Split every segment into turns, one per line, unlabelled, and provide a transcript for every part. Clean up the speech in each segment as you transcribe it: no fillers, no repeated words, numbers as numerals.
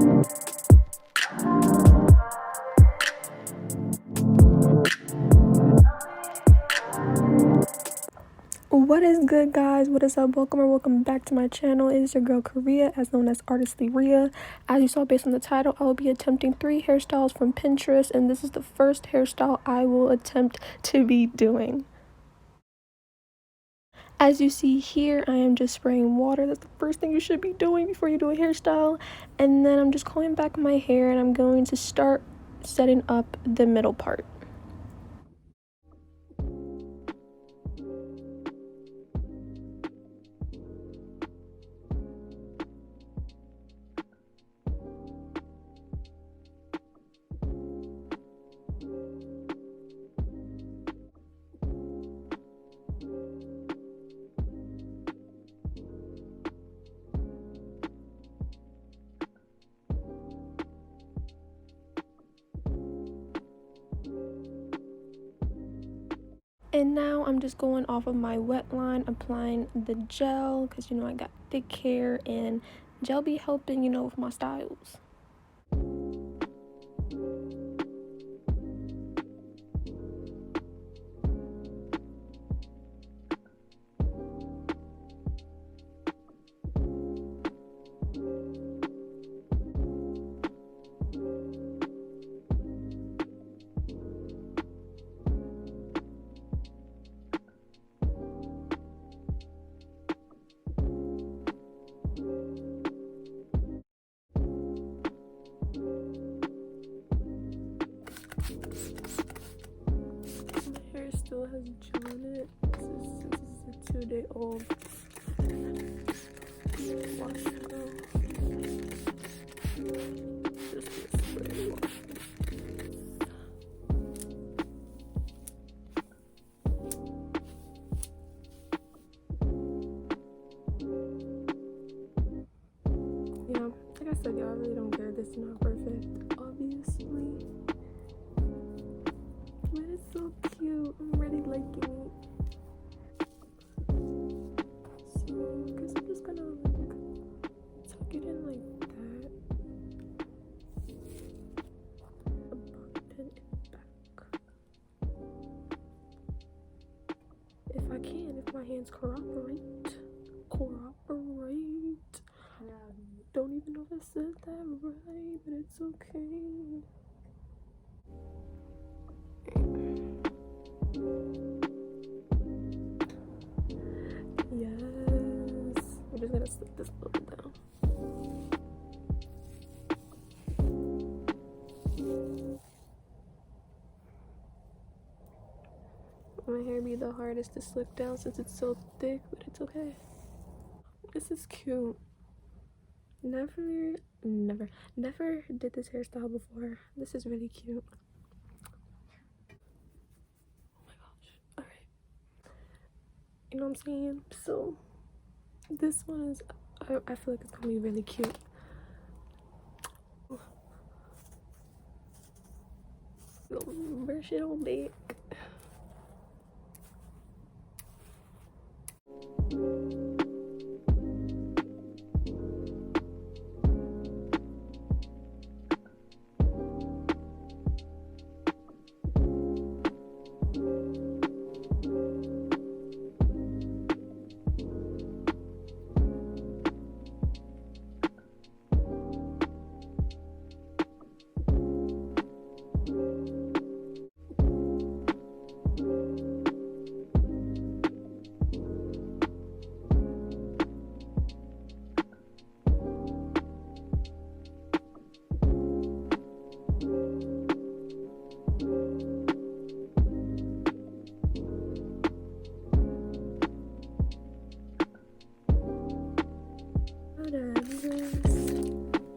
What is good, guys? What is up? Welcome or welcome back to my channel. It is your girl Korea, as known as Artistly Rhea. As you saw based on the title, I will be attempting 3 hairstyles from Pinterest, and this is the first hairstyle I will attempt to be doing. As you see here, I am just spraying water. That's the first thing you should be doing before you do a hairstyle. And then I'm just combing back my hair, and I'm going to start setting up the middle part. And now I'm just going off of my wet line, applying the gel, because you know I got thick hair and gel be helping, you know, with my styles. My hair still has gel in it. This is a 2-day-old wash ago. Just a spray wash. Yeah, like I said, y'all, I really don't care. This is not perfect, obviously. But it's so cute. I'm really liking it. So, I guess I'm just gonna tuck it in like that. A bobby pin in the back. If I can, if my hands cooperate. Don't even know if I said that right, but it's okay. Yes. I'm just gonna slip this a little down. My hair be the hardest to slick down since it's so thick, but it's okay. This is cute. Never did this hairstyle before. This is really cute. Oh my gosh. Alright. You know what I'm saying? So this one is, I feel like it's gonna be really cute. Brush it on back.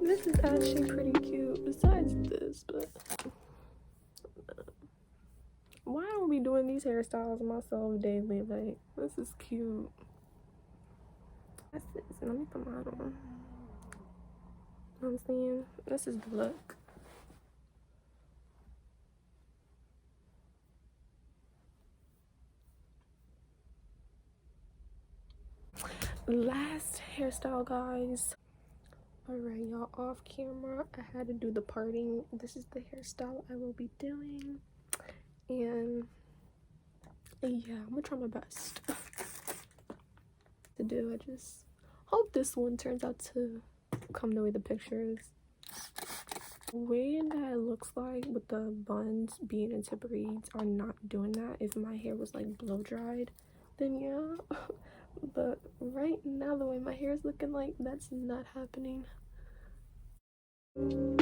This is actually pretty cute besides this, but why are we doing these hairstyles myself daily? Like, this is cute. That's this. Let me put mine on. You know what I'm saying? This is the look. Last hairstyle, guys. Alright, y'all, off camera, I had to do the parting. This is the hairstyle I will be doing. And yeah, I'm gonna try my best to do. I just hope this one turns out to come the way the picture is. The way that it looks like with the buns being into braids are not doing that. If my hair was like blow dried, then yeah. But right now, the way my hair is looking like, that's not happening. Ooh.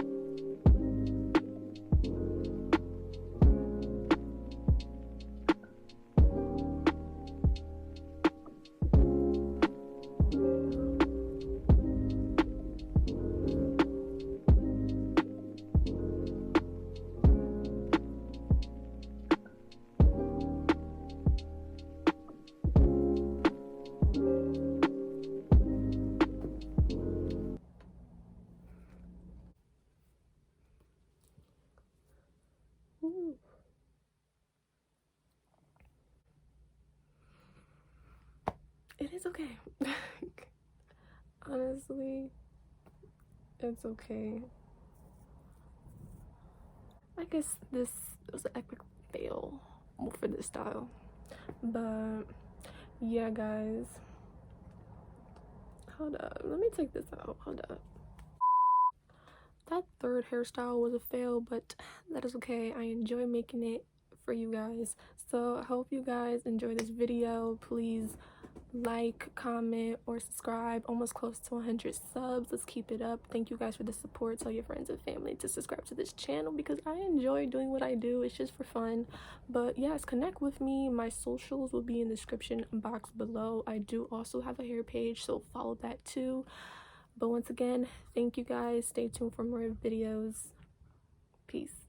It is okay. Honestly, it's okay. I guess this was an epic fail for this style. But yeah, guys. Hold up. Let me take this out. Hold up. That third hairstyle was a fail, but that is okay. I enjoy making it for you guys. So I hope you guys enjoy this video. Please like, comment, or subscribe. Almost close to 100 subs. Let's keep it up. Thank you guys for the support. Tell your friends and family to subscribe to this channel because I enjoy doing what I do. It's just for fun. But yes, connect with me. My socials will be in the description box below. I do also have a hair page, so follow that too. But once again, thank you guys. Stay tuned for more videos. Peace.